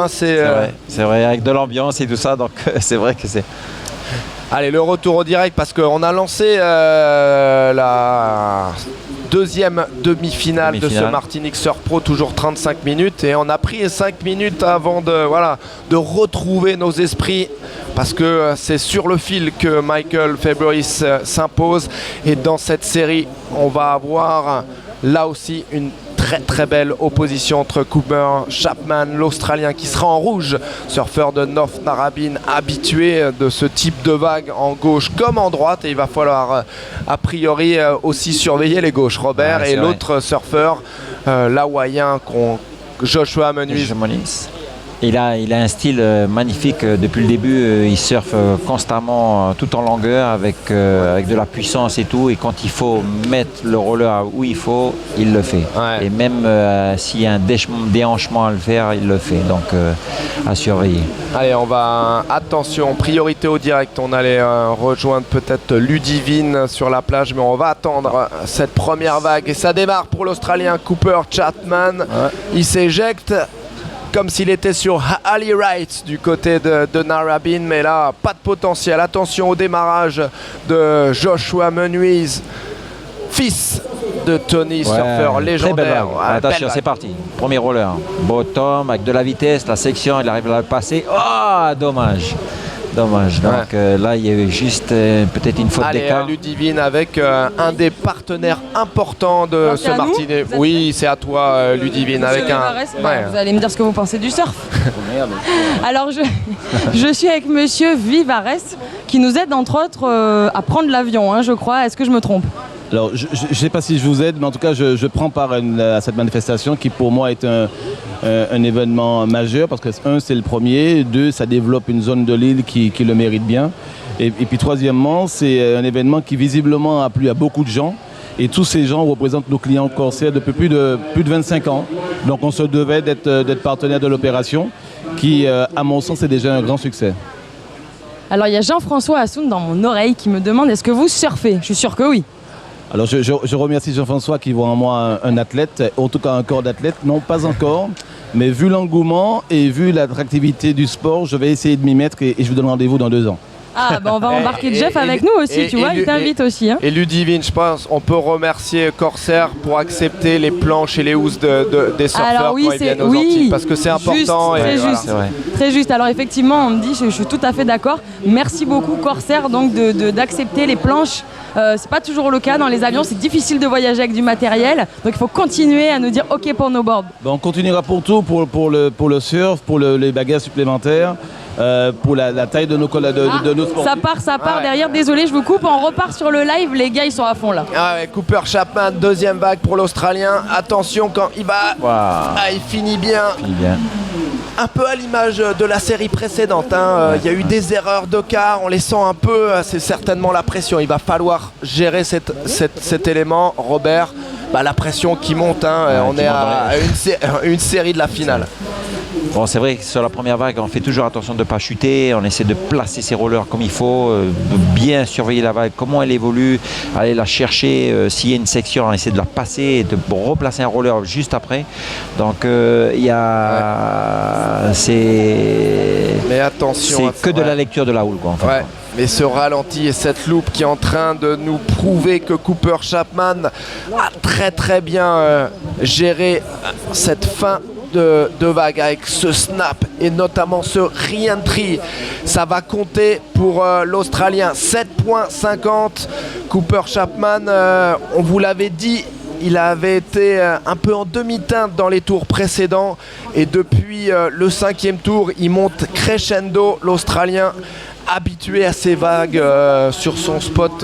C'est vrai, avec de l'ambiance et tout ça, donc c'est vrai que c'est... Allez, le retour au direct parce qu'on a lancé la deuxième demi-finale de ce Martinique Surf Pro, toujours 35 minutes, et on a pris 5 minutes avant de retrouver nos esprits parce que c'est sur le fil que Michael Februis s'impose, et dans cette série on va avoir là aussi une très belle opposition entre Cooper Chapman, l'Australien qui sera en rouge, surfeur de North Narrabeen, habitué de ce type de vague en gauche comme en droite, et il va falloir a priori aussi surveiller les gauches, Robert, et l'autre surfeur, l'Hawaïen, Joshua Menuiz. Il a un style magnifique depuis le début. Il surfe constamment tout en longueur avec de la puissance et tout. Et quand il faut mettre le roller où il faut, il le fait. Ouais. Et même s'il y a un déhanchement à le faire, il le fait. Donc à surveiller. Allez, on va... Attention, priorité au direct. On allait rejoindre peut-être Ludivine sur la plage, mais on va attendre cette première vague. Et ça démarre pour l'Australien Cooper Chapman. Ouais. Il s'éjecte comme s'il était sur Ali Wright du côté de Narrabeen, mais là, pas de potentiel. Attention au démarrage de Joshua Menuiz, fils de Tony, surfeur légendaire. Attention, c'est parti. Premier roller. Bottom avec de la vitesse, la section, il arrive à la passer. Oh, dommage. Dommage. Donc là, il y a eu juste peut-être une faute d'écart. Ludivine avec un des partenaires importants de ce Martinet. Oui, c'est à toi, Ludivine. Avec Vous allez me dire ce que vous pensez du surf. Alors, je suis avec monsieur Vivares qui nous aide entre autres à prendre l'avion, hein, je crois. Est-ce que je me trompe ? Alors, je ne sais pas si je vous aide, mais en tout cas, je prends part à cette manifestation qui, pour moi, est un événement majeur parce que, un, c'est le premier, deux, ça développe une zone de l'île qui le mérite bien. Et puis, troisièmement, c'est un événement qui, visiblement, a plu à beaucoup de gens. Et tous ces gens représentent nos clients Corsair depuis plus de 25 ans. Donc, on se devait d'être partenaire de l'opération qui, à mon sens, est déjà un grand succès. Alors, il y a Jean-François Assoun dans mon oreille qui me demande est-ce que vous surfez ? Je suis sûr que oui. Alors je remercie Jean-François qui voit en moi un athlète, en tout cas un corps d'athlète. Non, pas encore, mais vu l'engouement et vu l'attractivité du sport, je vais essayer de m'y mettre et je vous donne rendez-vous dans 2 ans. Ah, on va embarquer Jeff avec nous aussi, tu vois, il t'invite aussi. Hein. Et Ludivine, je pense, on peut remercier Corsair pour accepter les planches et les housses des surfeurs quand ils viennent aux Antilles, parce que c'est important. Très juste. Alors effectivement, on me dit, je suis tout à fait d'accord. Merci beaucoup Corsair donc d'accepter les planches. C'est pas toujours le cas dans les avions, c'est difficile de voyager avec du matériel, donc il faut continuer à nous dire OK pour nos boards. On continuera pour tout, pour le surf, pour les bagages supplémentaires. Pour la taille de nos sportifs. Ça part derrière, désolé je vous coupe, on repart sur le live, les gars ils sont à fond là. Cooper Chapman, deuxième vague pour l'Australien, attention quand il va, il finit bien. Un peu à l'image de la série précédente, il y a eu des erreurs de quart, on les sent un peu, c'est certainement la pression, il va falloir gérer cet élément, Robert, la pression qui monte, on est à une série de la finale. Bon, c'est vrai que sur la première vague, on fait toujours attention de ne pas chuter, on essaie de placer ses rollers comme il faut, de bien surveiller la vague, comment elle évolue, aller la chercher, s'il y a une section, on essaie de la passer et de replacer un roller juste après. Donc il y a... Mais attention, c'est que de la lecture de la houle, quoi, en fait. Mais ce ralenti et cette loupe qui est en train de nous prouver que Cooper Chapman a très bien géré cette fin de vague avec ce snap et notamment ce re-entry. Ça va compter pour l'Australien. 7,50. Cooper Chapman, on vous l'avait dit, il avait été un peu en demi-teinte dans les tours précédents et depuis le 5e tour, il monte crescendo, l'Australien habitué à ces vagues sur son spot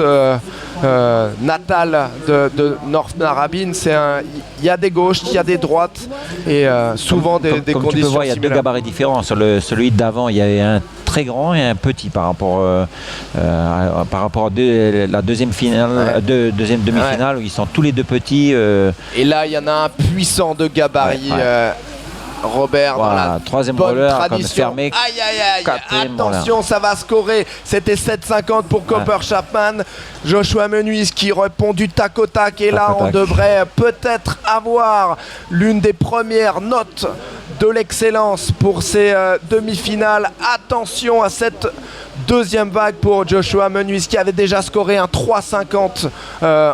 natal de North Narrabeen. Il y a des gauches, il y a des droites et souvent des conditions tu peux voir, il y a 2 gabarits différents. Sur celui d'avant, il y avait un très grand et un petit par rapport à la deuxième demi-finale où ils sont tous les 2 petits. Et là, il y en a un puissant de gabarit. Robert, dans la troisième bonne roller, tradition. Fermé, attention, ça va scorer. C'était 7,50 pour Cooper Chapman. Joshua Menuiz qui répond du tac au tac. Et là, on devrait peut-être avoir l'une des premières notes de l'excellence pour ces demi-finales. Attention à cette deuxième vague pour Joshua Menuis qui avait déjà scoré un 3,50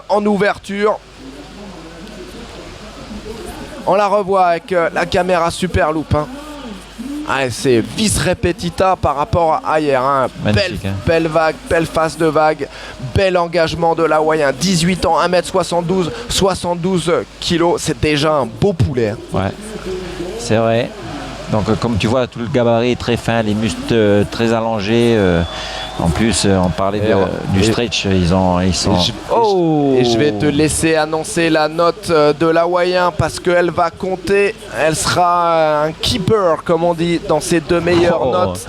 en ouverture. On la revoit avec la caméra super loupe. C'est vis repetita par rapport à hier. Belle vague, belle phase de vague, bel engagement de l'Hawaïen. 18 ans, 1m72, 72 kilos, c'est déjà un beau poulet. Ouais, c'est vrai. Donc comme tu vois, tout le gabarit est très fin, les muscles très allongés. En plus, on parlait du stretch, ils sont... Et je vais te laisser annoncer la note de l'Hawaïen parce qu'elle va compter. Elle sera un keeper, comme on dit, dans ses deux meilleures notes.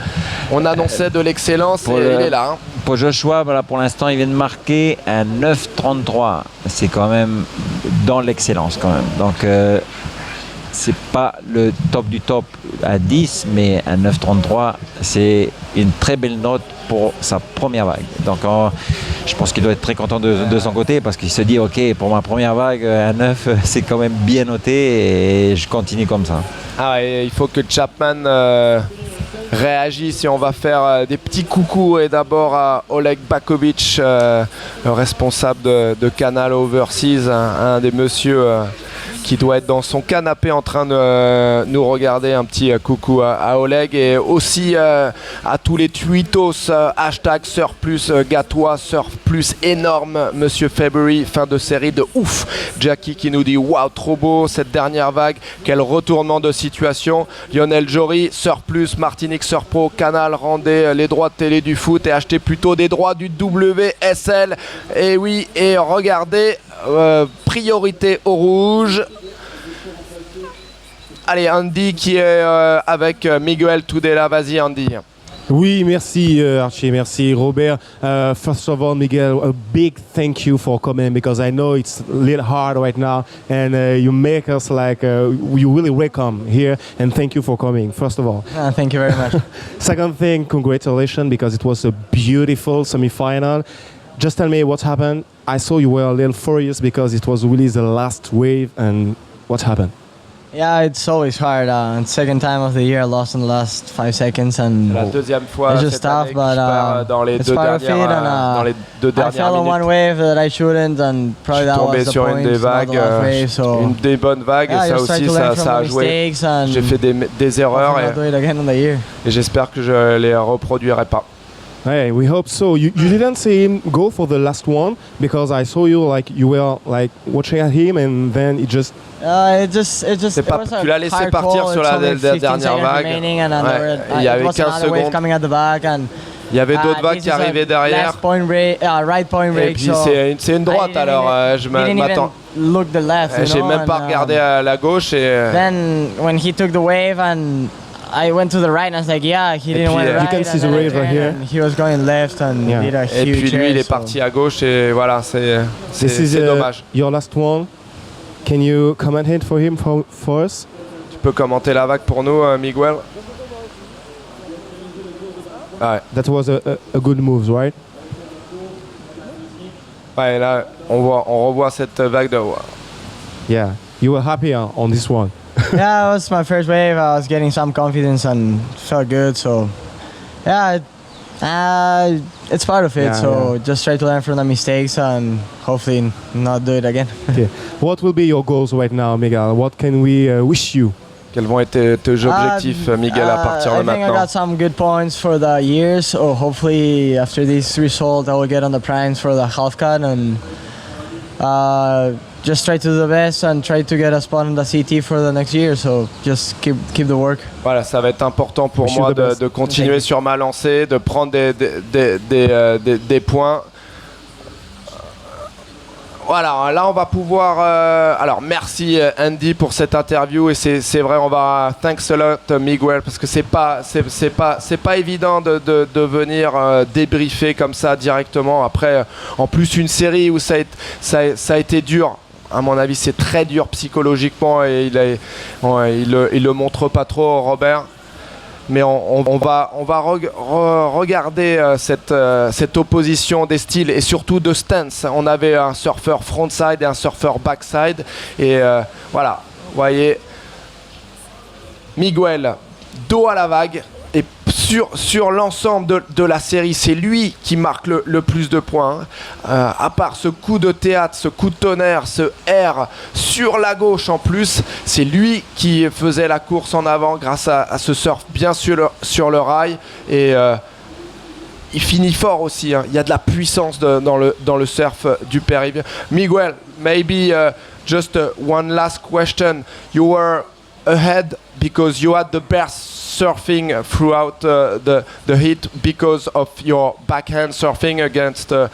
On annonçait de l'excellence et il est là. Pour Joshua, voilà, pour l'instant, il vient de marquer un 9,33. C'est quand même dans l'excellence quand même. Donc... c'est pas le top du top à 10, mais un 9,33, c'est une très belle note pour sa première vague. Donc je pense qu'il doit être très content de son côté parce qu'il se dit ok, pour ma première vague, un 9, c'est quand même bien noté et je continue comme ça. Et il faut que Chapman réagisse et on va faire des petits coucous et d'abord à Oleg Bakovic, le responsable de Canal Overseas, un des messieurs qui doit être dans son canapé en train de nous regarder. Un petit coucou à Oleg et aussi à tous les tweetos hashtag Surf Plus Gatois, Surf Plus énorme, Monsieur February, fin de série de ouf. Jackie qui nous dit waouh, trop beau cette dernière vague, quel retournement de situation. Lionel Jory, Surf Plus, Martinique Surf Pro, Canal, rendez les droits de télé du foot et achetez plutôt des droits du WSL. Et oui, et regardez, priorité au rouge. Allez, Andy qui est avec Miguel Tudela. Vas-y, Andy. Oui, merci Archie, merci Robert. First of all, Miguel, a big thank you for coming because I know it's a little hard right now and you make us like, you really welcome here and thank you for coming, first of all. Thank you very much. Second thing, congratulations because it was a beautiful semi-final. Just tell me what happened. I saw you were a little furious because it was really the last wave and what happened? Yeah, it's always hard. Second time of the year, I lost in the last 5 seconds, and la deuxième fois it's just tough. But dans les it's deux part dernières, of it, and dans les deux I fell on minutes. one wave that I shouldn't, and probably that was the sur point. une des vagues, Wave, so une des bonnes vagues, yeah, et ça aussi, ça a joué. J'ai fait des erreurs et j'espère que je les reproduirai pas. Hey, we hope so. You didn't see him go for the last one because I saw you like you were like watching at him and then it just. Tu l'as laissé partir sur la dernière vague. Il y avait 15 secondes. Il y avait d'autres vagues qui arrivaient derrière. Et puis c'est une droite alors je m'attends. J'ai même pas regardé à la gauche et. Then when he took the wave and I went to the right and I was like, yeah, he didn't want to right. You can see the wave right here. He was going left and did a huge. Et puis lui, il est parti à gauche et voilà, c'est dommage. Your last one. Can you comment it for him for us? Tu peux commenter la vague pour nous, Miguel? Ouais. That was a good move, right? Ouais, là, on revoit cette vague de. Yeah, you were happy on this one. Yeah, it was my first wave. I was getting some confidence and felt good. So, yeah, it's part of it. Yeah, just try to learn from the mistakes and hopefully not do it again. Okay. What will be your goals right now, Miguel? What can we wish you? Quels vont être tes objectifs, Miguel, à partir de maintenant? I think I got some good points for the year. So hopefully after this result, I will get on the primes for the half cut and just try to do the best and try to get a spot in the CT for the next year. So just keep the work. Voilà, ça va être important pour moi de continuer sur ma lancée, de prendre des points. Voilà, là on va pouvoir. Alors merci Andy pour cette interview et c'est vrai, on va thanks a lot Miguel parce que c'est pas évident de venir débriefer comme ça directement après en plus une série où ça a été dur. À mon avis, c'est très dur psychologiquement et il le montre pas trop, Robert. Mais on va regarder cette opposition des styles et surtout de stance. On avait un surfeur frontside et un surfeur backside. Et voilà, vous voyez, Miguel, dos à la vague. Et sur l'ensemble de la série, c'est lui qui marque le plus de points. À part ce coup de théâtre, ce coup de tonnerre, ce R sur la gauche en plus, c'est lui qui faisait la course en avant grâce à ce surf bien sur le rail. Et il finit fort aussi. Hein. Il y a de la puissance dans le surf du péribien. Miguel, maybe just one last question. You were ahead because you had the best surfing throughout the heat because of your backhand surfing against a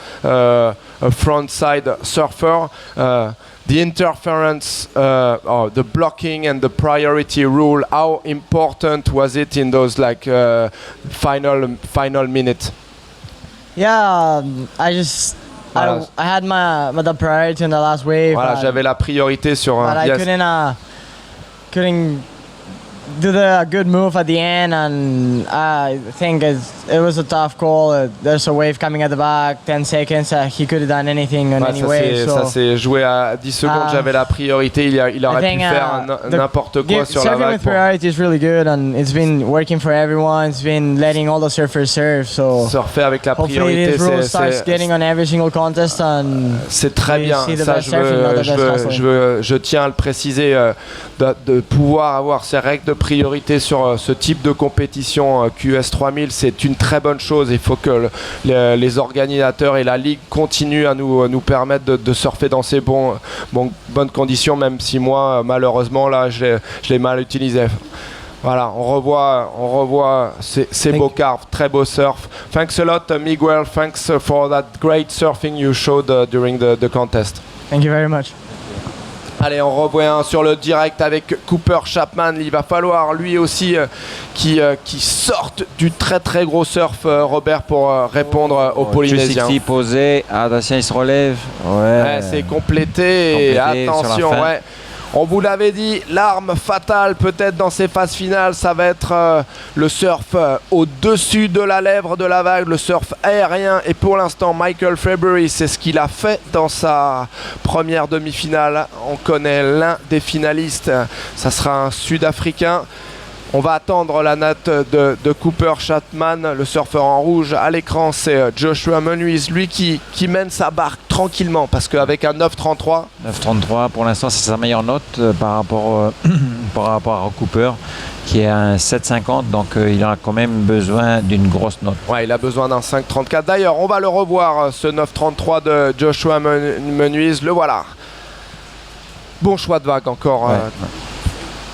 frontside surfer. The interference, or the blocking and the priority rule, how important was it in those final minutes? Yeah, I had the priority in the last wave. Voilà, j'avais la priorité sur but I couldn't do the good move at the end, and I think it was a tough call. There's a wave coming at the back, 10 seconds. He could have done anything on any wave. Ça s'est joué à 10 secondes. J'avais la priorité. Il aurait pu faire n'importe quoi sur la vague. Surfing with priority is really good, and it's been working for everyone. It's been letting all the surfers surf. So surfer avec la priorité, starts getting on every single contest, and c'est très bien. Ça, je tiens à le préciser, de pouvoir avoir ces règles de priorité sur ce type de compétition QS 3000, c'est une très bonne chose. Il faut que les organisateurs et la ligue continuent à nous permettre de surfer dans ces bonnes conditions, même si moi malheureusement là je l'ai mal utilisé. Voilà, on revoit ces beaux carves, très beau surf. Thanks a lot, Miguel. Thanks for that great surfing you showed during the contest. Thank you very much. Allez, on revoit sur le direct avec Cooper Chapman. Il va falloir lui aussi qui sorte du très très gros surf, Robert, pour répondre aux Polynésiens. 360 posé, attention, il se relève. Ouais, c'est complété et attention, ouais. On vous l'avait dit, l'arme fatale peut-être dans ces phases finales, ça va être le surf au-dessus de la lèvre de la vague, le surf aérien. Et pour l'instant, Michael February, c'est ce qu'il a fait dans sa première demi-finale. On connaît l'un des finalistes, ça sera un Sud-Africain. On va attendre la note de Cooper Chapman, le surfeur en rouge. À l'écran, c'est Joshua Menuiz, lui qui mène sa barque tranquillement, parce qu'avec un 9.33... 9.33, pour l'instant, c'est sa meilleure note par rapport à Cooper, qui est un 7.50, donc il a quand même besoin d'une grosse note. Ouais, il a besoin d'un 5.34. D'ailleurs, on va le revoir, ce 9.33 de Joshua Menuiz. Le voilà. Bon choix de vague encore.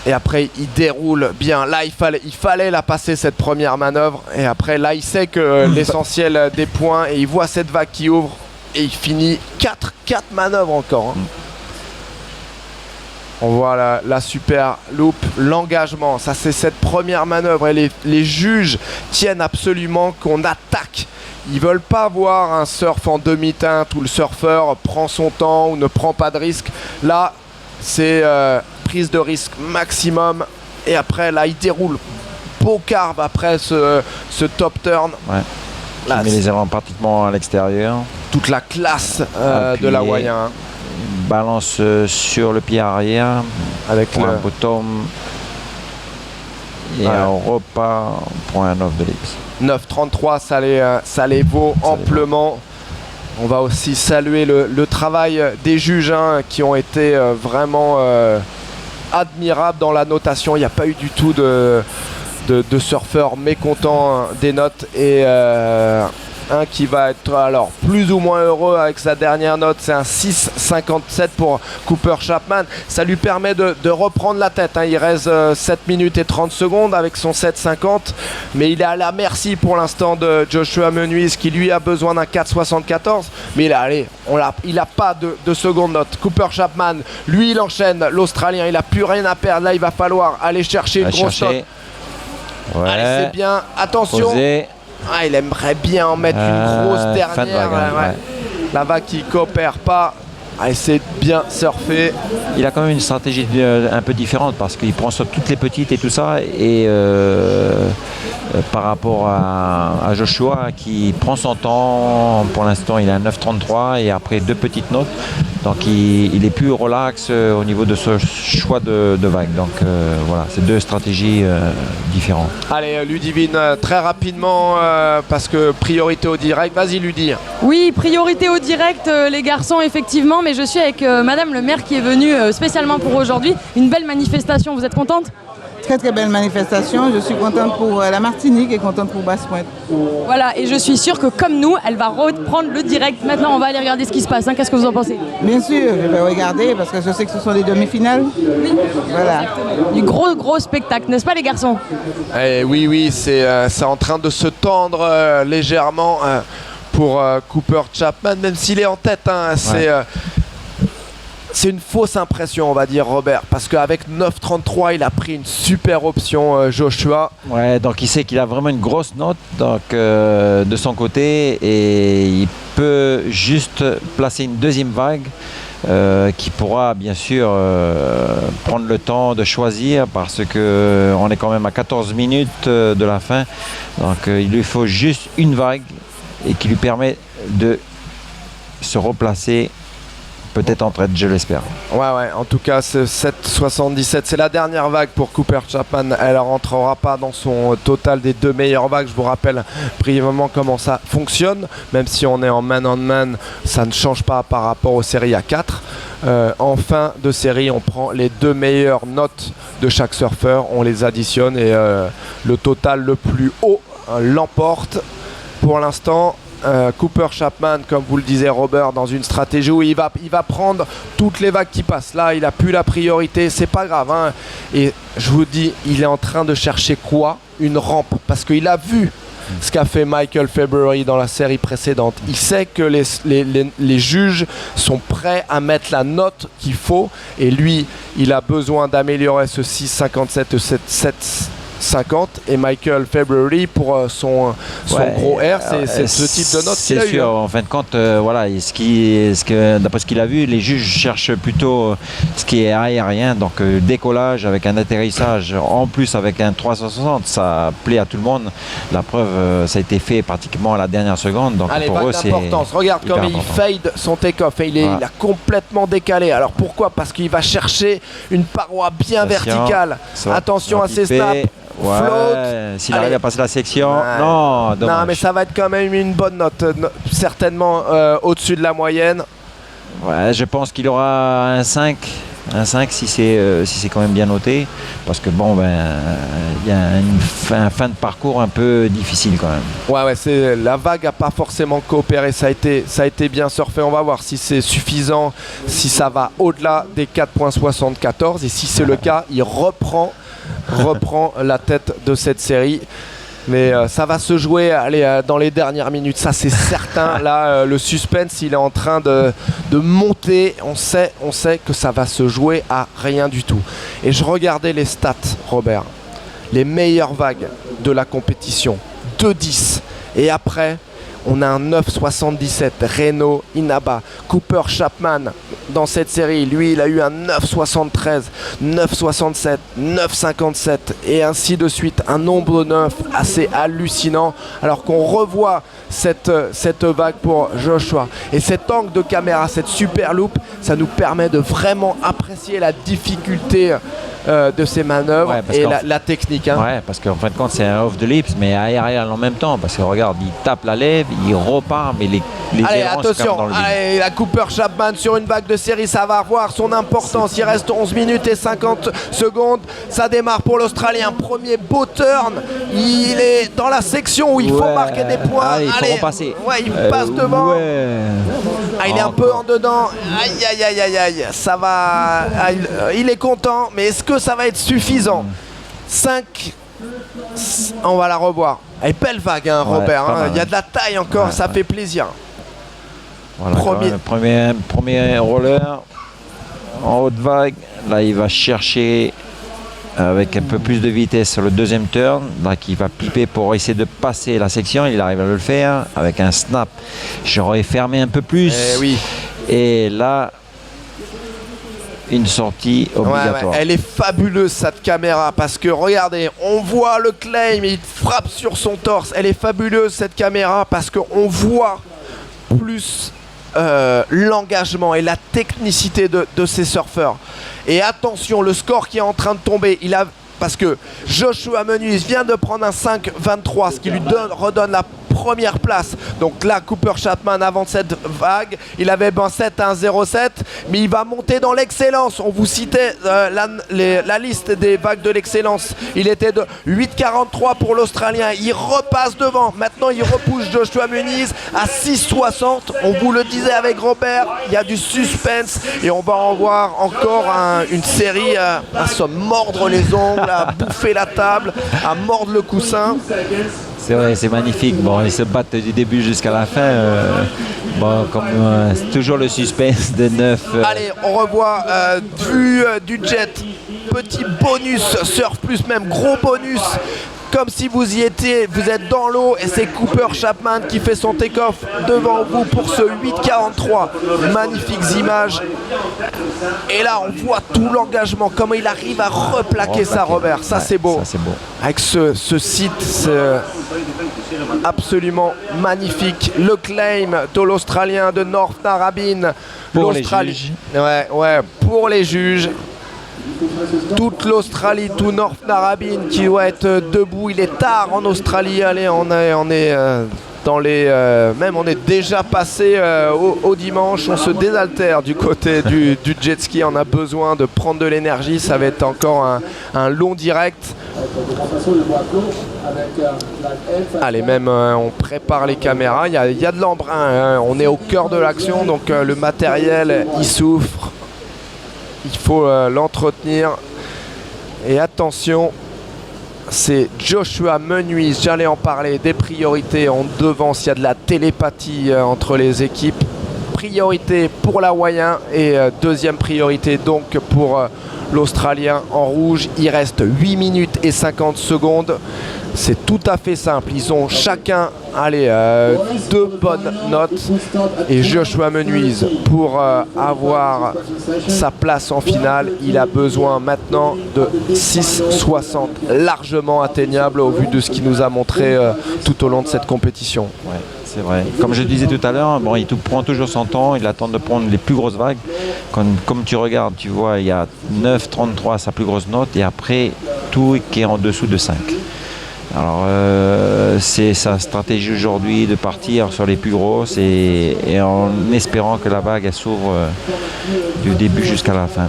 Et après, il déroule bien. Là, il fallait la passer, cette première manœuvre. Et après, là, il sait que l'essentiel des points. Et il voit cette vague qui ouvre. Et il finit 4 manœuvres encore. On voit la super loop, l'engagement. Ça, c'est cette première manœuvre. Et les juges tiennent absolument qu'on attaque. Ils veulent pas voir un surf en demi-teinte où le surfeur prend son temps ou ne prend pas de risque. Là, c'est... prise de risque maximum, et après là il déroule beau carve après ce top turn. Là, il met les ailerons pratiquement à l'extérieur. Toute la classe de l'Hawaïen. Balance sur le pied arrière avec le bottom et on repart pour un off de lips. 9.33, ça les vaut amplement. On va aussi saluer le travail des juges qui ont été vraiment admirable dans la notation. Il n'y a pas eu du tout de surfeurs mécontents des notes, et un qui va être alors plus ou moins heureux avec sa dernière note, c'est un 6.57 pour Cooper Chapman. Ça lui permet de reprendre la tête, Il reste 7 minutes et 30 secondes avec son 7.50, mais il est à la merci pour l'instant de Joshua Menuiz, qui lui a besoin d'un 4.74, mais il n'a pas de seconde note. Cooper Chapman, lui, il enchaîne, l'Australien, il n'a plus rien à perdre. Là, il va falloir aller chercher une grosse note. Allez, c'est bien, attention. Posé. Il aimerait bien en mettre une grosse dernière. La vague qui coopère pas. C'est bien surfé. Il a quand même une stratégie un peu différente, parce qu'il prend sur toutes les petites et tout ça, et par rapport à Joshua qui prend son temps. Pour l'instant, il est à 9,33 et après 2 petites notes. Donc il est plus relax au niveau de ce choix de vague. Donc voilà, c'est 2 stratégies différentes. Allez, Ludivine, très rapidement, parce que priorité au direct. Vas-y, Ludi. Oui, priorité au direct, les garçons, effectivement. Mais je suis avec Madame le maire qui est venue spécialement pour aujourd'hui. Une belle manifestation, vous êtes contente ? Très très belle manifestation, je suis contente pour la Martinique et contente pour Basse-Pointe. Voilà, et je suis sûre que comme nous, elle va reprendre le direct. Maintenant, on va aller regarder ce qui se passe. Qu'est-ce que vous en pensez ? Bien sûr, je vais regarder parce que je sais que ce sont les demi-finales. Oui, voilà. Du gros spectacle, n'est-ce pas les garçons ? Oui, c'est en train de se tendre légèrement pour Cooper Chapman, même s'il est en tête. C'est une fausse impression, on va dire, Robert, parce qu'avec 9,33, il a pris une super option, Joshua. Ouais, donc il sait qu'il a vraiment une grosse note donc, de son côté et il peut juste placer une deuxième vague qui pourra bien sûr prendre le temps de choisir parce qu'on est quand même à 14 minutes de la fin. Donc il lui faut juste une vague et qui lui permet de se replacer peut-être en traite, je l'espère. Ouais, en tout cas, ce 7,77, c'est la dernière vague pour Cooper Chapman. Elle ne rentrera pas dans son total des 2 meilleures vagues. Je vous rappelle brièvement comment ça fonctionne. Même si on est en man-on-man, ça ne change pas par rapport aux séries à 4. En fin de série, on prend les 2 meilleures notes de chaque surfeur, on les additionne et le total le plus haut l'emporte. Pour l'instant, Cooper Chapman, comme vous le disiez Robert, dans une stratégie où il va prendre toutes les vagues qui passent. Là, il n'a plus la priorité, c'est pas grave. Et je vous dis, il est en train de chercher quoi ? Une rampe. Parce qu'il a vu ce qu'a fait Michael February dans la série précédente. Il sait que les juges sont prêts à mettre la note qu'il faut. Et lui, il a besoin d'améliorer ce 6,57 7,50 et Michael February pour son gros R, c'est ce type de note qu'il a eu. C'est sûr, en fin de compte, voilà, d'après ce qu'il a vu, les juges cherchent plutôt ce qui est aérien, donc décollage avec un atterrissage, en plus avec un 360, ça plaît à tout le monde. La preuve, ça a été fait pratiquement à la dernière seconde, donc allez, pour eux, c'est d'importance. Regarde comme il fade son take-off et il a complètement décalé. Alors pourquoi ? Parce qu'il va chercher une paroi bien verticale. Attention à ses snaps. Ouais, s'il arrive à passer la section, non, dommage. Non, mais ça va être quand même une bonne note, certainement au-dessus de la moyenne. Ouais, je pense qu'il aura un 5 si c'est quand même bien noté, parce que bon, il y a un fin de parcours un peu difficile quand même. Ouais, la vague n'a pas forcément coopéré, ça a été bien surfé. On va voir si c'est suffisant, si ça va au-delà des 4,74 et si c'est le cas, il reprend la tête de cette série. Mais ça va se jouer dans les dernières minutes, ça c'est certain. Là, le suspense, il est en train de monter. On sait que ça va se jouer à rien du tout. Et je regardais les stats, Robert. Les meilleures vagues de la compétition, 2,10. Et après, on a un 9,77. Reno, Inaba, Cooper Chapman. Dans cette série, lui, il a eu un 9,73, 9,67, 9,57 et ainsi de suite. Un nombre 9 assez hallucinant. Alors qu'on revoit cette vague pour Joshua. Et cet angle de caméra, cette super loupe, ça nous permet de vraiment apprécier la difficulté de ces manœuvres et la technique. Ouais, parce qu'en fin de compte, c'est un off the lips, mais aérien en même temps. Parce que regarde, il tape la lèvre, il repart, mais les allez, errants, attention, la Cooper Chapman sur une vague de série, ça va avoir son importance. Il reste 11 minutes et 50 secondes. Ça démarre pour l'Australien. Premier beau turn. Il est dans la section où il faut marquer des points. Allez, il faut repasser. Ouais, il passe devant. Il est un peu en dedans. Aïe. Ça va. Il est content, mais est-ce que ça va être suffisant ? 5. On va la revoir. Elle est belle vague, Robert. Il y a de la taille encore, ça fait plaisir. Voilà, premier roller en haute vague. Là, il va chercher avec un peu plus de vitesse sur le deuxième turn. Là, il va piper pour essayer de passer la section. Il arrive à le faire avec un snap. J'aurais fermé un peu plus. Oui. Et là, une sortie obligatoire. Ouais, elle est fabuleuse cette caméra parce que regardez, on voit le claim, il frappe sur son torse. Elle est fabuleuse cette caméra parce qu'on voit plus l'engagement et la technicité de ces surfeurs. Et attention, le score qui est en train de tomber, parce que Joshua Menuis vient de prendre un 5-23, ce qui lui redonne la première place. Donc là, Cooper Chapman, avant cette vague, il avait un 7-1-0-7, mais il va monter dans l'excellence. On vous citait la liste des vagues de l'excellence. Il était de 8-43 pour l'Australien. Il repasse devant. Maintenant, il repousse Joshua Muniz à 6-60. On vous le disait avec Robert, il y a du suspense et on va en voir encore une série à se mordre les ongles, à bouffer la table, à mordre le coussin. C'est vrai, c'est magnifique. Bon, ils se battent du début jusqu'à la fin. C'est toujours le suspense de 9. Allez, on revoit vue du jet. Petit bonus, surf plus même, gros bonus. Comme si vous y étiez, vous êtes dans l'eau et c'est Cooper Chapman qui fait son take-off devant vous pour ce 8,43. Magnifiques images. Et là, on voit tout l'engagement, comment il arrive à replaquer ça, Robert. Ça, c'est beau. Ça, c'est beau. Avec ce site, c'est absolument magnifique. Le claim de l'Australien de North Narrabeen. Pour les juges. Ouais, pour les juges. Toute l'Australie, tout North Narrabeen qui doit être debout. Il est tard en Australie. Allez, on est dans les. Même on est déjà passé au dimanche. On se désaltère du côté du jet ski. On a besoin de prendre de l'énergie. Ça va être encore un long direct. Allez, même on prépare les caméras. Il y a de l'embrun. On est au cœur de l'action, donc le matériel il souffre. Il faut l'entretenir. Et attention, c'est Joshua Menuis, j'allais en parler, des priorités en devance. Il y a de la télépathie entre les équipes. Priorité pour l'Hawaïen et deuxième priorité donc pour l'Australien en rouge. Il reste 8 minutes et 50 secondes. C'est tout à fait simple. Ils ont chacun 2 bonnes notes. Et Joshua Menuis, pour avoir sa place en finale, il a besoin maintenant de 6,60, largement atteignable au vu de ce qu'il nous a montré tout au long de cette compétition. Ouais, c'est vrai. Comme je disais tout à l'heure, bon, il prend toujours son temps, il attend de prendre les plus grosses vagues. Comme tu regardes, tu vois, il y a 9,33 sa plus grosse note et après tout qui est en dessous de 5. Alors c'est sa stratégie aujourd'hui de partir sur les plus grosses et en espérant que la vague elle s'ouvre du début jusqu'à la fin.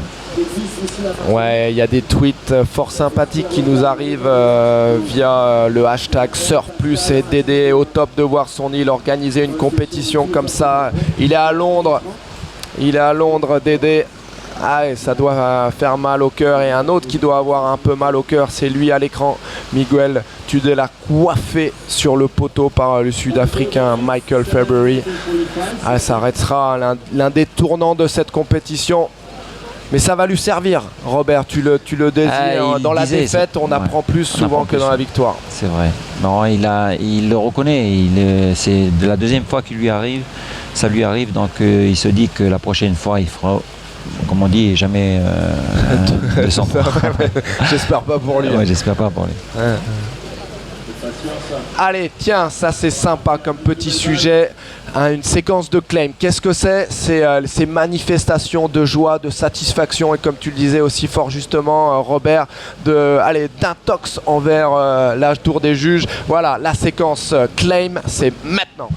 Ouais, il y a des tweets fort sympathiques qui nous arrivent via le hashtag SurfPlus et Dédé est au top de voir son île organiser une compétition comme ça. Il est à Londres, Dédé. Ah, et ça doit faire mal au cœur. Et un autre qui doit avoir un peu mal au cœur, c'est lui à l'écran, Miguel Tudela, coiffé sur le poteau par le Sud-Africain Michael February. Ah, ça arrêtera l'un des tournants de cette compétition. Mais ça va lui servir, Robert, tu le désires. Dans la défaite, on apprend plus souvent que dans la victoire. C'est vrai. Non, il le reconnaît. C'est de la deuxième fois qu'il lui arrive. Ça lui arrive, donc il se dit que la prochaine fois, il fera, comme on dit, jamais 203. J'espère pas pour lui. Ouais, j'espère pas pour lui. Ouais. Allez, tiens, ça c'est sympa comme petit sujet. Une séquence de claim. Qu'est-ce que c'est ? C'est ces manifestations de joie, de satisfaction et comme tu le disais aussi fort justement, Robert, d'intox envers l'âge tour des juges. Voilà, la séquence claim, c'est maintenant.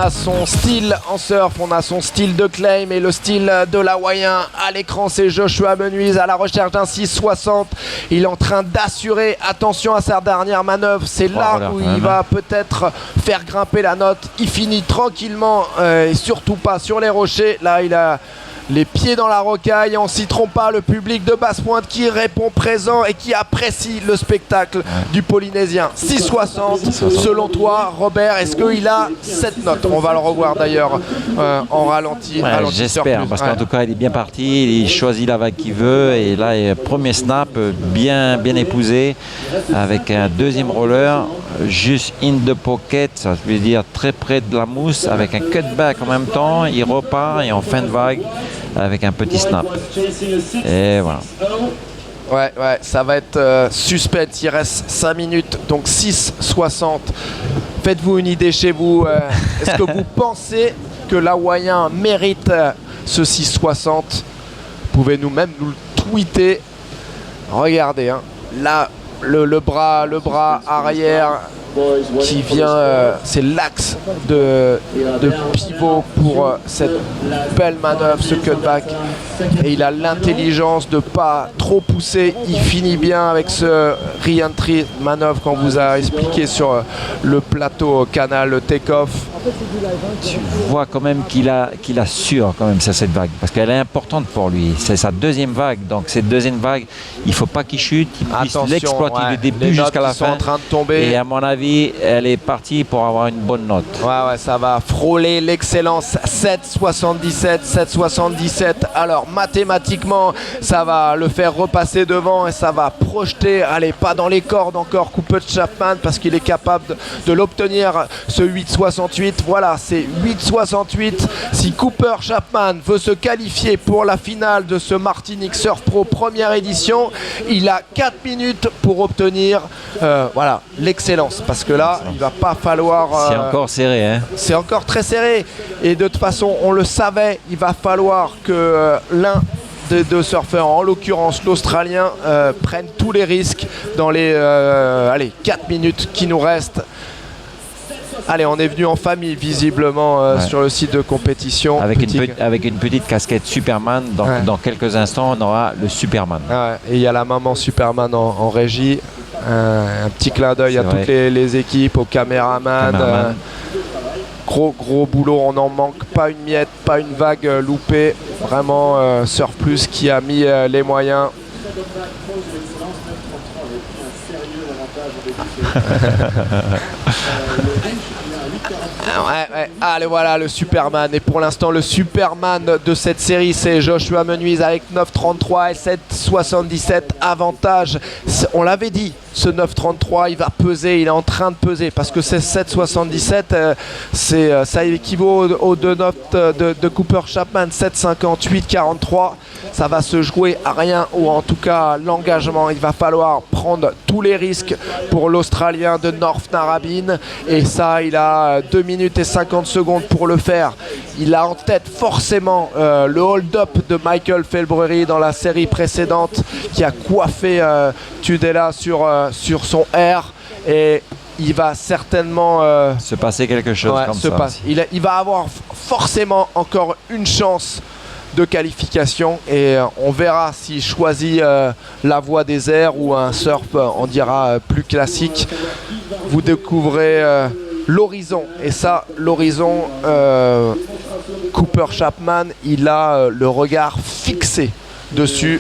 a son style en surf, on a son style de claim et le style de l'Hawaïen. À l'écran, c'est Joshua Menuise à la recherche d'un 6,60. Il est en train d'assurer. Attention à sa dernière manœuvre. C'est là où il va peut-être faire grimper la note. Il finit tranquillement et surtout pas sur les rochers. Là, il a les pieds dans la rocaille. On s'y trompe pas, le public de Basse-Pointe qui répond présent et qui apprécie le spectacle du Polynésien. 6,60 selon toi, Robert, est-ce qu'il a cette note? On va le revoir d'ailleurs en ralenti. J'espère, parce qu'en tout cas il est bien parti, il choisit la vague qu'il veut et là premier snap bien épousé avec un deuxième roller juste in the pocket, ça veut dire très près de la mousse avec un cutback en même temps, il repart et en fin de vague avec un petit snap. Et voilà. Ouais, ça va être suspense. Il reste 5 minutes, donc 6,60. Faites-vous une idée chez vous. Est-ce que vous pensez que l'Hawaïen mérite ce 6,60? Pouvez-nous même nous le tweeter. Regardez, hein. Là, le bras arrière qui vient, c'est l'axe de pivot pour cette belle manœuvre, ce cutback, et il a l'intelligence de ne pas trop pousser. Il finit bien avec ce re-entry manœuvre qu'on vous a expliqué sur le plateau canal, le take-off. Tu vois quand même qu'il assure quand même cette vague parce qu'elle est importante pour lui, c'est sa deuxième vague, donc cette deuxième vague il faut pas qu'il chute, il puisse l'exploiter du début jusqu'à la fin. En train de tomber. Et à mon avis elle est partie pour avoir une bonne note. Ouais, ça va frôler l'excellence. 7,77. Alors mathématiquement ça va le faire repasser devant et ça va projeter, allez, pas dans les cordes encore Cooper Chapman parce qu'il est capable de l'obtenir, ce 8,68. Voilà, c'est 8,68. Si Cooper Chapman veut se qualifier pour la finale de ce Martinique Surf Pro première édition, il a 4 minutes pour obtenir l'excellence. Parce que là, il va pas falloir... c'est encore serré. Hein. C'est encore très serré. Et de toute façon, on le savait, il va falloir que l'un des deux surfeurs, en l'occurrence l'Australien, prenne tous les risques dans les 4 minutes qui nous restent. Allez, on est venu en famille visiblement sur le site de compétition. Avec une petite casquette Superman. Dans quelques instants, on aura le Superman. Et il y a la maman Superman en régie. Un petit clin d'œil à toutes les équipes, aux caméramans. Gros boulot, on n'en manque pas une miette, pas une vague loupée. Vraiment Surf Plus qui a mis les moyens. Allez, voilà le Superman. Et pour l'instant, le Superman de cette série, c'est Joshua Menuise avec 9,33 et 7,77 avantage. On l'avait dit, ce 9,33, il va peser, il est en train de peser parce que c'est 7,77, ça équivaut aux deux notes de Cooper Chapman, 7,58, 43. Ça va se jouer à rien, ou en tout cas l'engagement. Il va falloir prendre tous les risques pour l'Australien de North Narrabeen, et ça, il a 2 minutes et 50 secondes pour le faire. Il a en tête forcément le hold-up de Michael Felbrery dans la série précédente qui a coiffé Tudela sur son R, et il va certainement se passer quelque chose comme ça. Il va avoir forcément encore une chance de qualification, et on verra s'il choisit la voie des airs ou un surf, on dira, plus classique. Vous découvrez l'horizon, et ça, l'horizon, Cooper Chapman, il a le regard fixé dessus.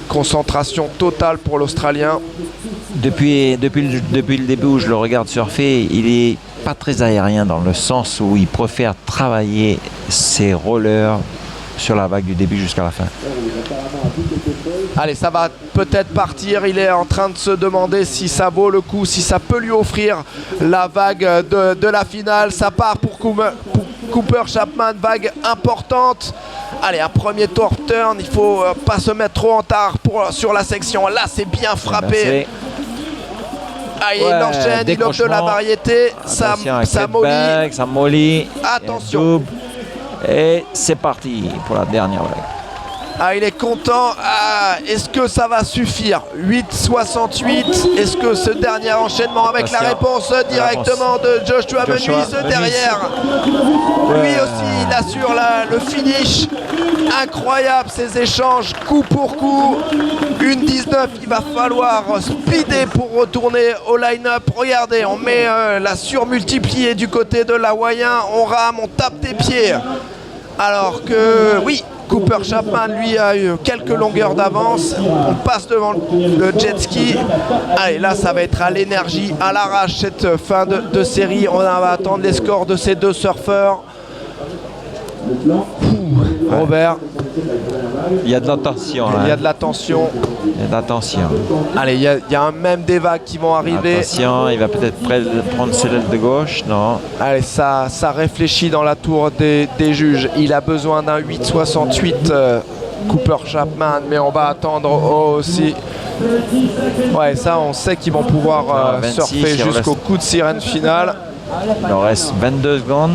Concentration totale pour l'Australien. Depuis le début où je le regarde surfer, il est pas très aérien dans le sens où il préfère travailler ses rollers sur la vague du début jusqu'à la fin. Allez, ça va peut-être partir. Il est en train de se demander si ça vaut le coup, si ça peut lui offrir la vague de la finale. Ça part pour Cooper Chapman, vague importante. Allez, un premier torque turn, il faut pas se mettre trop en tard sur la section. Là, c'est bien frappé. Il enchaîne, il offre de la variété. Ça molly. Attention. Et c'est parti pour la dernière vague. Il est content. est-ce que ça va suffire? 8,68. Est-ce que ce dernier enchaînement avec la réponse directement de Joshua Menuise derrière? Lui aussi, il assure le finish. Incroyable ces échanges, coup pour coup. 1,19, il va falloir speeder pour retourner au line-up. Regardez, on met la surmultipliée du côté de l'Hawaïen. On rame, on tape des pieds. Alors que, oui, Cooper Chapman, lui, a eu quelques longueurs d'avance. On passe devant le jet ski. Allez, là, ça va être à l'énergie, à l'arrache, cette fin de série. On va attendre les scores de ces deux surfeurs. Robert. Il y a de la tension. Il y a de la tension. Il y a de la tension. Allez, il y a un même des vagues qui vont arriver. Attention, il va peut-être prendre ses ailes de gauche. Non. Allez, ça réfléchit dans la tour des juges. Il a besoin d'un 8,68 Cooper Chapman, mais on va attendre aussi. Ouais, ça, on sait qu'ils vont pouvoir 26, surfer jusqu'au coup de sirène finale. Il en reste 22 secondes.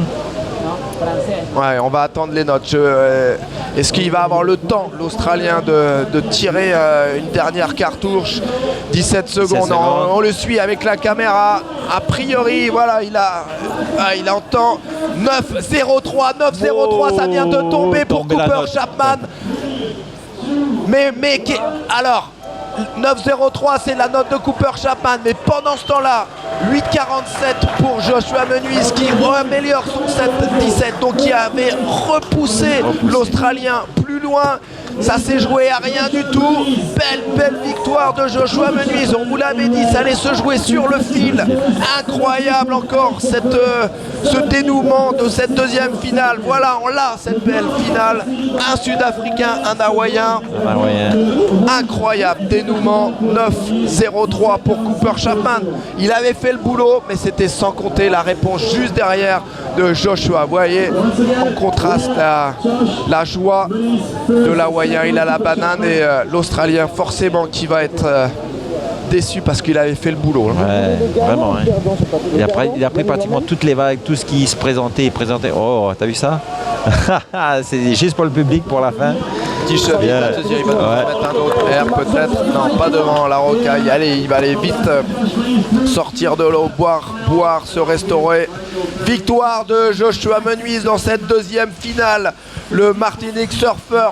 Ouais, on va attendre les notes. Est-ce qu'il va avoir le temps, l'Australien, de tirer une dernière cartouche? 17 secondes. On le suit avec la caméra. A priori, voilà, il entend 9,03. 9,03, ça vient de tomber pour Cooper Chapman. Mais alors, 9,03, c'est la note de Cooper Chapman, mais pendant ce temps-là, 8,47 pour Joshua Menuise qui améliore son 7,17, donc qui avait repoussé l'Australien plus loin. Ça s'est joué à rien du tout. Belle victoire de Joshua Menuise. On vous l'avait dit, ça allait se jouer sur le fil. Incroyable encore ce dénouement de cette deuxième finale. Voilà, on l'a, cette belle finale. Un Sud-Africain, un Hawaïen. Incroyable dénouement. 9,03 pour Cooper Chapman. Il avait fait le boulot, mais c'était sans compter la réponse juste derrière de Joshua. Vous voyez, on contraste la joie de l'Hawaïen. Il a la banane et l'Australien forcément qui va être déçu parce qu'il avait fait le boulot. Ouais, vraiment. Hein. Il a pris pratiquement toutes les vagues, tout ce qui se présentait. Oh, t'as vu ça? C'est juste pour le public pour la fin. Petit cheville, il va mettre un autre air peut-être. Non, pas devant la rocaille. Allez, il va aller vite sortir de l'eau, boire, se restaurer. Victoire de Joshua Menuise dans cette deuxième finale. Le Martinique Surfer.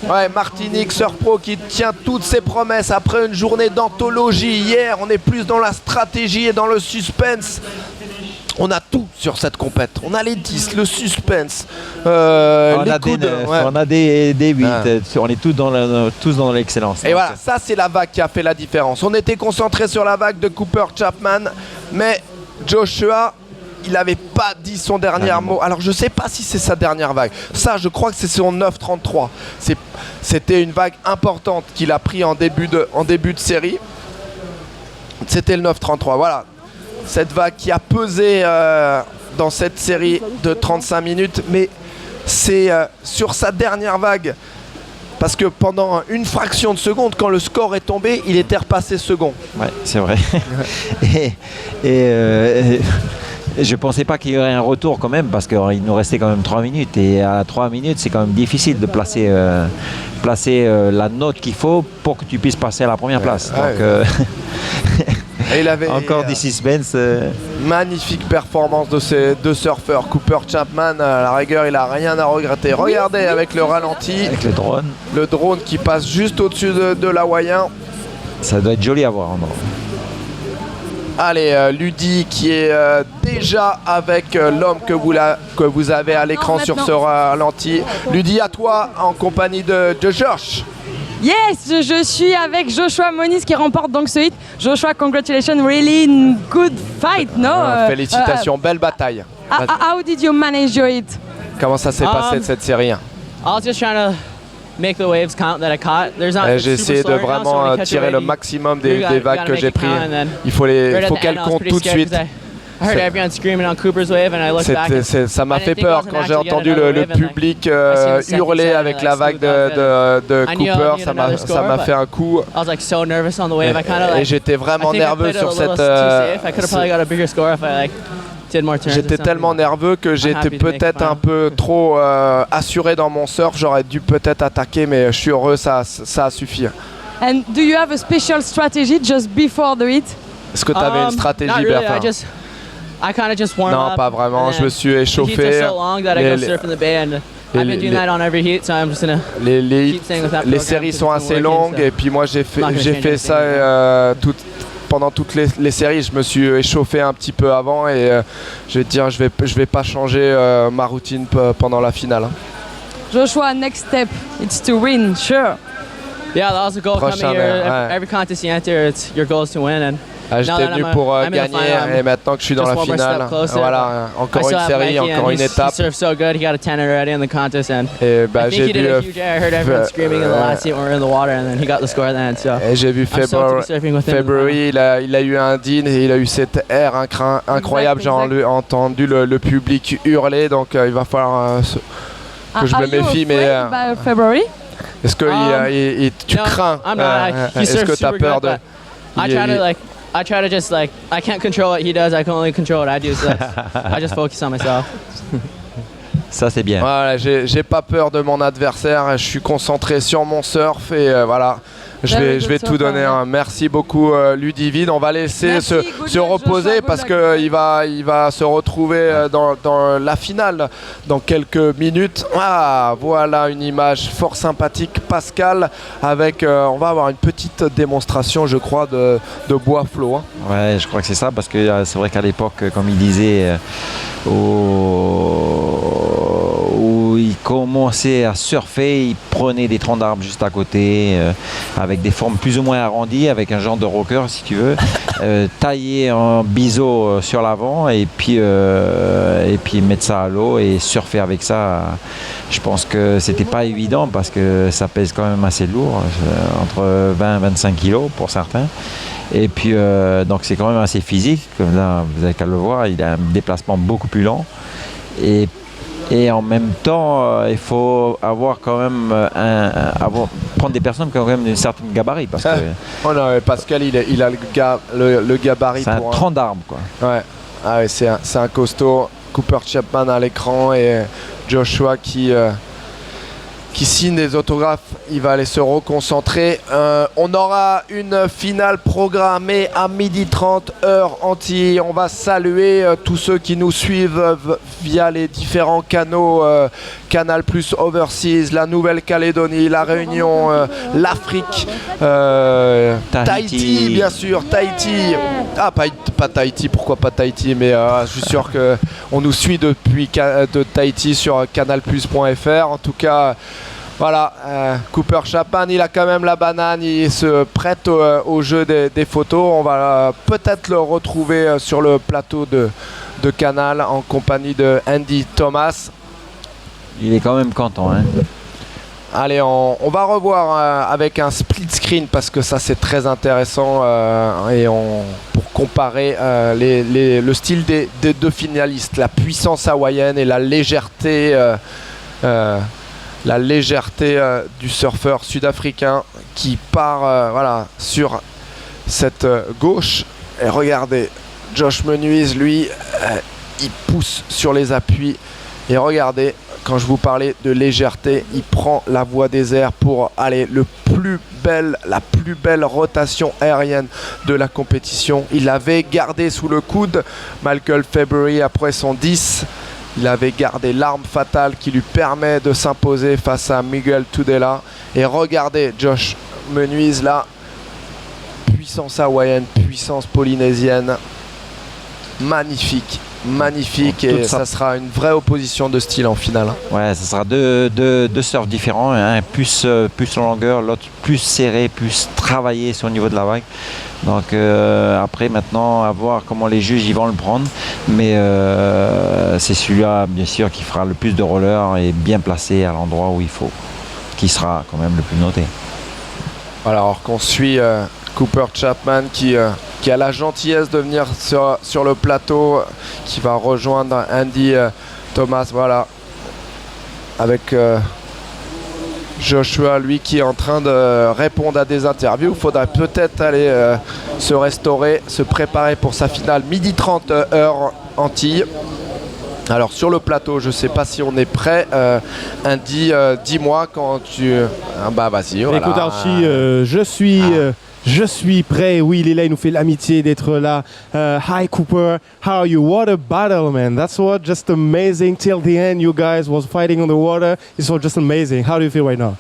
Ouais, Martinique Surf Pro qui tient toutes ses promesses après une journée d'anthologie. Hier, on est plus dans la stratégie et dans le suspense. On a tout sur cette compète. On a les 10, le suspense. On a des 8. On est tous dans l'excellence. Et voilà, ça c'est la vague qui a fait la différence. On était concentré sur la vague de Cooper Chapman, mais Joshua, il n'avait pas dit son dernier mot. Alors je ne sais pas si c'est sa dernière vague. Ça, je crois que c'est son 9,33. C'était une vague importante qu'il a pris en début de série. C'était le 9,33. Voilà. Cette vague qui a pesé dans cette série de 35 minutes. Mais c'est sur sa dernière vague. Parce que pendant une fraction de seconde, quand le score est tombé, il était repassé second. Ouais, c'est vrai. Je pensais pas qu'il y aurait un retour quand même parce qu'il nous restait quand même 3 minutes et à 3 minutes c'est quand même difficile de placer la note qu'il faut pour que tu puisses passer à la première place. Donc, et il avait encore des suspense. Magnifique performance de ces deux surfeurs. Cooper Chapman, à la rigueur, il n'a rien à regretter. Regardez avec le ralenti. Avec le drone. Le drone qui passe juste au-dessus de l'Hawaïen. Ça doit être joli à voir. Allez, Ludi qui est déjà avec l'homme que vous avez à l'écran sur ce ralenti. Ludi, à toi en compagnie de Josh. Yes, je suis avec Joshua Menuise qui remporte donc ce hit. Joshua, congratulations, really good fight, no? Félicitations, belle bataille. How did you manage your hit? Comment ça s'est passé cette série? I was just trying to make the waves count that I caught. J'ai essayé de vraiment tirer le maximum des vagues que j'ai prises. Il faut qu'elles comptent tout de suite. Ça m'a fait peur quand j'ai entendu le public hurler avec la vague de Cooper. Ça m'a fait un coup. Et j'étais vraiment nerveux sur cette. did more turns. J'étais tellement nerveux que j'étais peut-être un peu trop assuré dans mon surf. J'aurais dû peut-être attaquer, mais je suis heureux, ça a suffi. And do you have a special strategy just before the hit? Est-ce que tu avais une stratégie, not really, Bertin? I kind of just warm Non, up. pas vraiment. Je me suis The heats échauffé. are so long that I go surf in the bay, and I've been doing that on every heat, so I'm just gonna keep staying with that program. Les séries sont because it's assez been working, longues so et puis moi j'ai not gonna change fait anything. ça pendant toutes les séries. Je me suis échauffé un petit peu avant et je vais te dire, je vais pas changer ma routine pendant la finale. Hein. Joshua, next step, it's to win, sure. Yeah, that was the goal Prochain, coming here. ouais. Every contest you enter, your goal is to win, and J'étais venu pour gagner et maintenant que je suis dans la finale, voilà, encore une série, encore une étape. He surfed so good, he got a 10 already in the contest, and Et I think he did a huge. I heard everyone screaming in the last heat when we were in the water, and then he got the score then. So et j'ai vu February, il a eu un din et il a eu cet air incroyable. J'ai entendu le public hurler, donc il va falloir que je me méfie. Mais February? est-ce que tu crains? Est-ce que tu as peur de? I try to just I can't control what he does. I can only control what I do. So I just focus on myself. Ça c'est bien. Voilà, j'ai pas peur de mon adversaire. Je suis concentré sur mon surf et voilà. Je vais tout donner. Hein. Merci beaucoup Ludivine. On va laisser se reposer parce qu'il va se retrouver dans la finale dans quelques minutes. Ah, voilà une image fort sympathique. Pascal avec, on va avoir une petite démonstration, je crois, de bois flot. Hein. Ouais, je crois que c'est ça parce que c'est vrai qu'à l'époque, comme il disait, où il commençait à surfer, il prenait des troncs d'arbres juste à côté, avec des formes plus ou moins arrondies, avec un genre de rocker si tu veux, taillé en biseau sur l'avant et puis mettre ça à l'eau et surfer avec ça. Je pense que c'était pas évident parce que ça pèse quand même assez lourd, entre 20 et 25 kilos pour certains. Et puis donc c'est quand même assez physique, comme là vous avez qu'à le voir, il a un déplacement beaucoup plus lent. Et en même temps, il faut avoir quand même prendre des personnes qui ont quand même une certaine gabarit parce que. Oh non, Pascal, il a le gabarit. C'est un tronc d'arbre quoi. Ouais. Ah ouais, c'est un costaud. Cooper Chapman à l'écran et Joshua qui signe des autographes. Il va aller se reconcentrer. On aura une finale programmée à 12h30 heure Antilles. On va saluer tous ceux qui nous suivent via les différents canaux Canal+, Overseas, la Nouvelle-Calédonie, la Réunion, l'Afrique, Tahiti bien sûr, Tahiti. Ah, pas Tahiti, pourquoi pas Tahiti, mais je suis sûr qu'on nous suit depuis de Tahiti sur canalplus.fr. En tout cas, voilà, Cooper Chapman, il a quand même la banane, il se prête au jeu des photos. On va peut-être le retrouver sur le plateau de Canal en compagnie de Andy Thomas. Il est quand même content. Hein. Allez, on va revoir avec un split screen parce que ça c'est très intéressant pour comparer le style des deux finalistes, la puissance hawaïenne et la légèreté du surfeur sud-africain qui part sur cette gauche. Et regardez, Josh Menuise, lui, il pousse sur les appuis. Et regardez, quand je vous parlais de légèreté, il prend la voie des airs pour aller la plus belle rotation aérienne de la compétition. Il avait gardé sous le coude Michael February après son 10. Il avait gardé l'arme fatale qui lui permet de s'imposer face à Miguel Tudela. Et regardez Josh Menuise là, puissance hawaïenne, puissance polynésienne, magnifique et ça sera une vraie opposition de style en finale. Ouais, ça sera deux surfs différents, un plus en longueur, l'autre plus serré, plus travaillé sur le niveau de la vague. Donc après maintenant à voir comment les juges ils vont le prendre, mais c'est celui-là bien sûr qui fera le plus de rollers et bien placé à l'endroit où il faut, qui sera quand même le plus noté. Alors qu'on suit Cooper Chapman qui a la gentillesse de venir sur le plateau, qui va rejoindre Andy Thomas, voilà, avec Joshua, lui qui est en train de répondre à des interviews. Il faudrait peut-être aller se restaurer, se préparer pour sa finale 12h30 heure Antilles. Alors sur le plateau, je sais pas si on est prêt. Andy, dis-moi quand tu... bah vas-y, voilà. Écoute Archie, je suis prêt. Oui, il est là, il nous fait l'amitié d'être là. Hi Cooper, how are you? What a battle, man. That's what just amazing. Till the end, you guys was fighting on the water. It's all just amazing. How do you feel right now?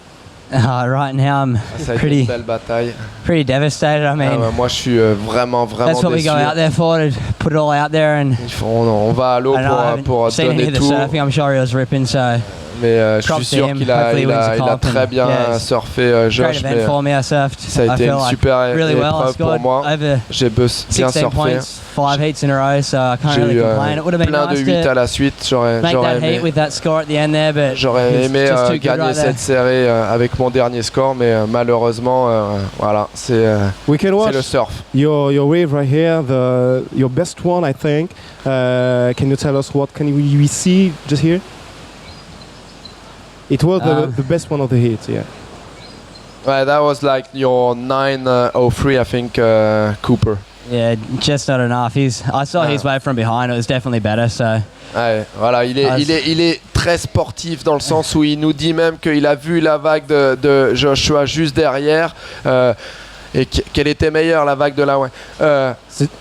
Right now I'm Ça a été une belle bataille. pretty devastated. I mean, moi je suis vraiment that's what we déçu. go out there for, to put it all out there. And On va à l'eau I know I haven't pour seen any donner of the tout. surfing. I'm sure he was ripping. So Mais je suis props to sûr him. qu'il a Hopefully he wins the comp très and, bien yeah, surfé, great Josh. event Mais for me. I surfed. ça a I été feel une like super really well. I épreuve pour scored moi. over J'ai bien 16 surfé. points, 5 heats in a row. So I can't J'ai really eu complain. It would have been plein de nice 8 à to la suite. J'aurais make that heat aimé, with that score at the end there, but j'aurais it's aimé just too good gagner right there. cette série avec mon dernier score, mais malheureusement, voilà, c'est We can watch le surf. your wave right here, your best one, I think. Can you tell us what can we see just here? It was the best one of the hits, yeah. Ouais, that was like your 9:03, I think, Cooper. Yeah, just not enough. I saw his wave from behind. It was definitely better. So Ouais, voilà, il est très sportif dans le sens où il nous dit même qu'il a vu la vague de Joshua juste derrière et qu'elle était meilleure, la vague de la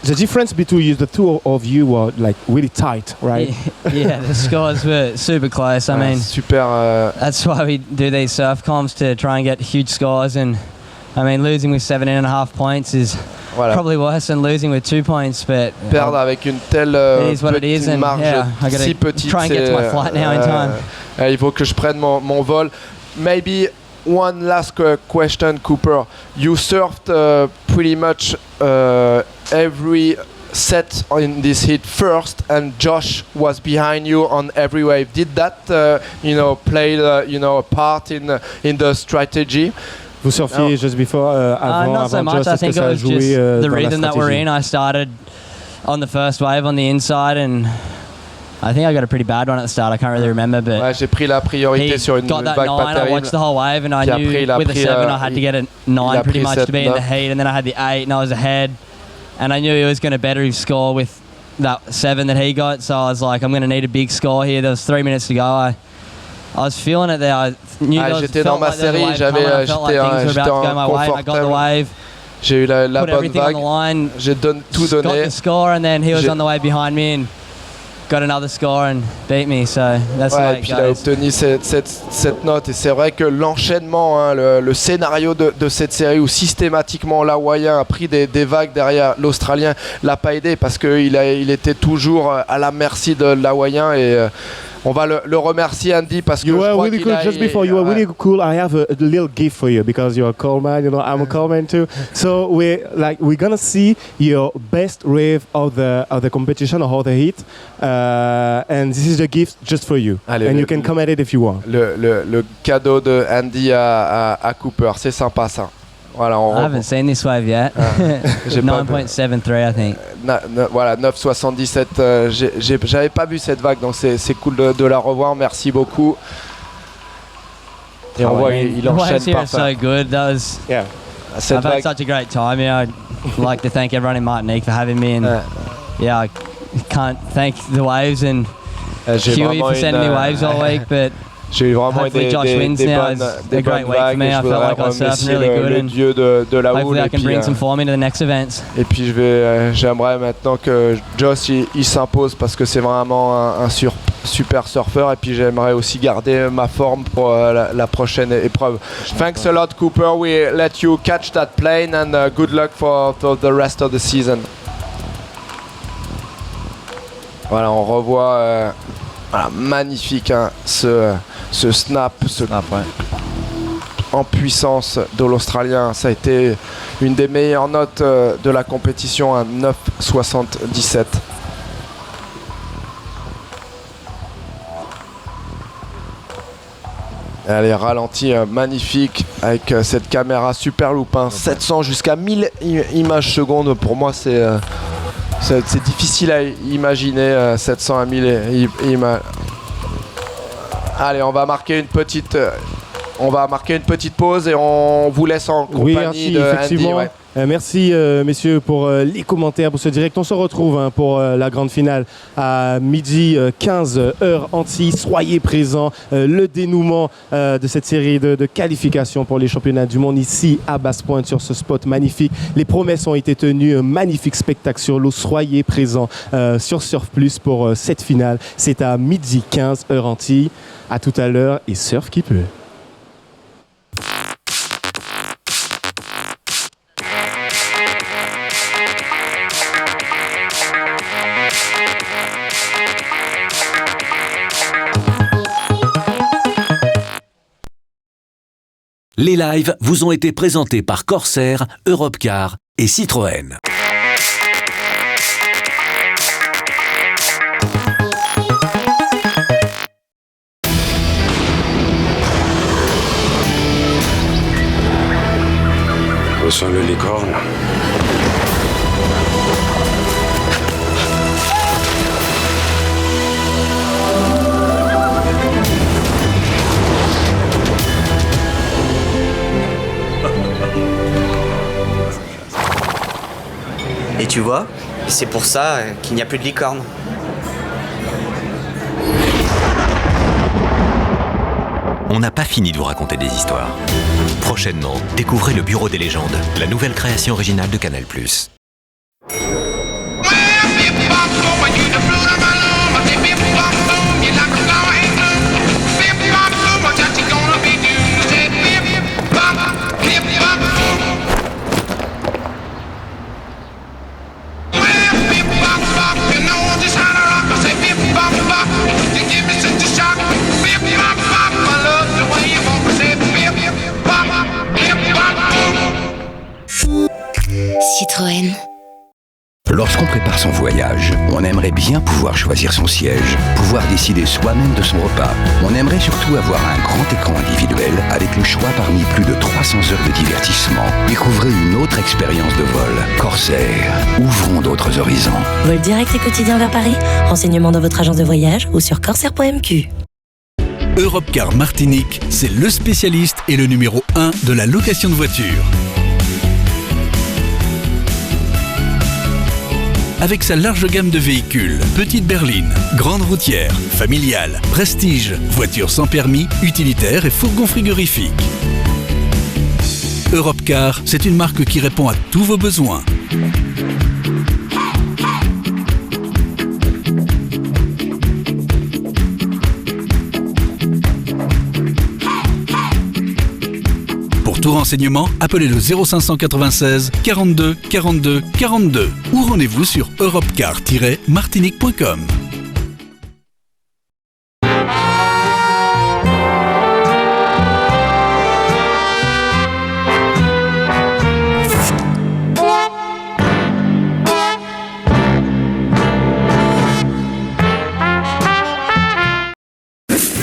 The difference between the two of you were like really tight, right? yeah, the scores were super close. I mean, super. That's why we do these surf comps, to try and get huge scores. And I mean, losing with 17.5 points is probably worse than losing with 2 points. But perdre avec une telle petite marge si petite, try and get to my flight now in time. Il faut que je prenne mon vol. Maybe one last question, Cooper. You surfed pretty much every set in this heat first, and Josh was behind you on every wave. Did that, play a part in the strategy? Vous surfiez just before, not so much. I think it was just the rhythm that we're in. I started on the first wave on the inside, and I think I got a pretty bad one at the start. I can't really remember, but ouais, j'ai pris la priorité sur une got that vague 9. pas terrible. I watched the whole wave, and I knew with the 7 I had to get a 9 pretty much to be in the heat, and then I had the 8, and I was ahead, and I knew he was going to better his score with that 7 that he got. So I was like, I'm going to need a big score here. There was 3 minutes to go. I was feeling it there. I knew j'étais dans ma série, j'étais en confortable. J'ai eu la bonne vague. J'ai tout donné. Got the score, and then he was on the way behind me and got another score and beat me. So that's the way it goes. Il a obtenu cette note, et c'est vrai que l'enchaînement, le scénario de cette série où systématiquement l'Hawaïen a pris des vagues derrière l'Australien l'a pas aidé, parce qu'il était toujours à la merci de l'Hawaïen, et on va le remercier, Andy, parce que you were really cool. Just before, you were really cool. I have a little gift for you, because you're a cold man. I'm a cold man too. So we're gonna see your best wave of the competition or of the heat, and this is the gift just for you. Allez, and you can come at it if you want. Le cadeau de Andy à Cooper, c'est sympa ça. Voilà, I haven't seen this wave yet. 9.73, I think. Voilà, 9.77. J'avais pas vu cette vague, donc c'est cool de la revoir. Merci beaucoup. Et on voit il enchaîne par ça. So good. That was. Yeah. I've had such a great time. Yeah, I'd like to thank everyone in Martinique for having me, and yeah, I can't thank the waves and Huey for sending me waves all week, but. J'ai eu vraiment des bonnes vagues, et je voudrais remercier le dieu de la houle. Et puis j'aimerais maintenant que Josh il s'impose, parce que c'est vraiment un super surfeur, et puis j'aimerais aussi garder ma forme pour la prochaine épreuve. Thanks a lot, Cooper. We let you catch that plane, and good luck for the rest of the season. Voilà, on revoit magnifique, hein, ce snap, en puissance de l'Australien. Ça a été une des meilleures notes de la compétition, à 9.77. Elle est ralentie, magnifique, avec cette caméra super loupe, 700 jusqu'à 1000 images secondes. Pour moi, c'est difficile à imaginer, 700 à 1000 images. Allez, on va marquer une petite pause, et on vous laisse en compagnie de Andy. Merci messieurs pour les commentaires, pour ce direct. On se retrouve pour la grande finale à midi 15 heure Antilles. Soyez présents. Le dénouement de cette série de qualifications pour les championnats du monde ici à Basse-Pointe sur ce spot magnifique. Les promesses ont été tenues. Un magnifique spectacle sur l'eau. Soyez présents sur Surf Plus pour cette finale. C'est à midi 15 heure Antilles. À tout à l'heure et surf qui peut. Les lives vous ont été présentés par Corsair, Europcar et Citroën. Où sont les licornes? Et tu vois, c'est pour ça qu'il n'y a plus de licorne. On n'a pas fini de vous raconter des histoires. Prochainement, découvrez le Bureau des légendes, la nouvelle création originale de Canal+. Citroën. Lorsqu'on prépare son voyage, on aimerait bien pouvoir choisir son siège, pouvoir décider soi-même de son repas. On aimerait surtout avoir un grand écran individuel avec le choix parmi plus de 300 heures de divertissement. Découvrez une autre expérience de vol. Corsair. Ouvrons d'autres horizons. Vol direct et quotidien vers Paris. Renseignements dans votre agence de voyage ou sur corsair.mq. Europcar Martinique, c'est le spécialiste et le numéro 1 de la location de voitures. Avec sa large gamme de véhicules, petite berline, grande routière, familiale, prestige, voitures sans permis, utilitaires et fourgons frigorifiques. Europcar, c'est une marque qui répond à tous vos besoins. Pour tout renseignement, appelez le 0596 42 42 42 ou rendez-vous sur europcar-martinique.com.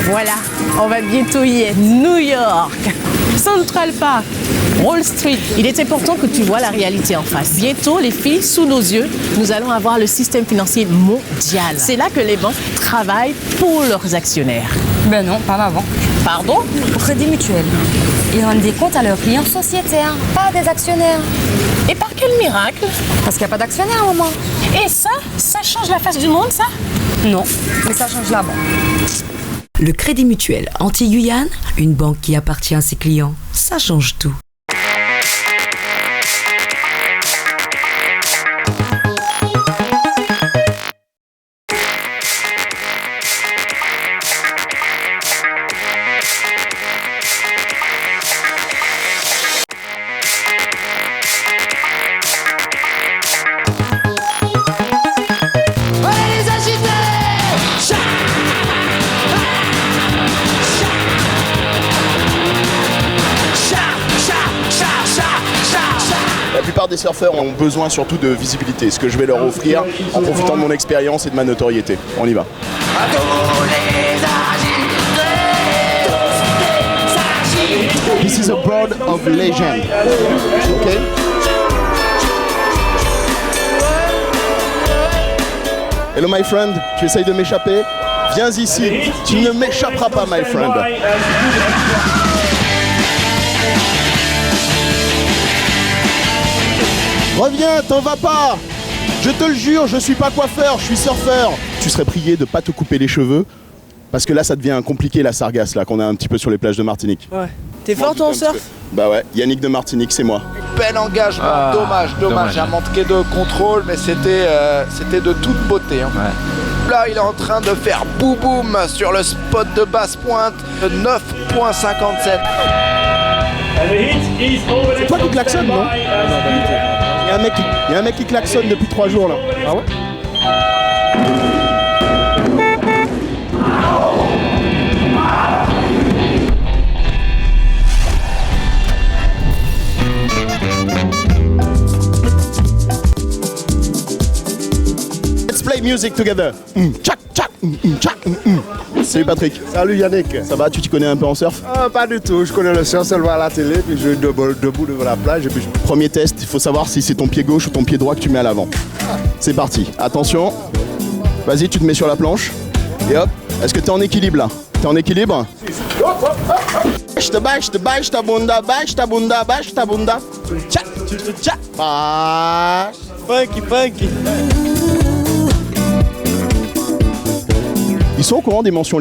Voilà, on va bientôt y être. New York, Central Park, Wall Street. Il est important que tu vois la réalité en face. Bientôt, les filles, sous nos yeux, nous allons avoir le système financier mondial. C'est là que les banques travaillent pour leurs actionnaires. Ben non, pas ma banque. Pardon? Crédit Mutuel. Ils rendent des comptes à leurs clients sociétaires, pas des actionnaires. Et par quel miracle? Parce qu'il n'y a pas d'actionnaire, maman. Et ça change la face du monde, ça? Non, mais ça change la banque. Le Crédit Mutuel Antilles-Guyane, une banque qui appartient à ses clients, ça change tout. La plupart des surfeurs ont besoin surtout de visibilité, ce que je vais leur offrir en profitant de mon expérience et de ma notoriété. On y va. This is a board of legend. Okay? Hello my friend, tu essayes de m'échapper? Viens ici, tu ne m'échapperas pas my friend. Reviens, t'en vas pas. Je te le jure, je suis pas coiffeur, je suis surfeur. Tu serais prié de pas te couper les cheveux, parce que là ça devient compliqué la sargasse là qu'on a un petit peu sur les plages de Martinique. Ouais. T'es fort toi en surf? Bah ouais, Yannick de Martinique, c'est moi. Bel engagement, dommage. Un manqué de contrôle, mais c'était de toute beauté. Hein. Ouais. Là, il est en train de faire boum sur le spot de basse pointe de 9,57. C'est toi qui klaxonne, non? Il y a un mec qui klaxonne depuis 3 jours là. Ah ouais? Let's play music together. Tchac, tchac, tchac. Salut Patrick. Salut Yannick. Ça va, tu t'y connais un peu en surf? Pas du tout, je connais le surf seulement à la télé, puis je suis debout devant la plage. Et puis Premier test, il faut savoir si c'est ton pied gauche ou ton pied droit que tu mets à l'avant. C'est parti, attention. Vas-y, tu te mets sur la planche. Et hop, est-ce que t'es en équilibre là? T'es en équilibre? Baixa ta bunda. Tcha. Funky. Ils sont au courant des mentions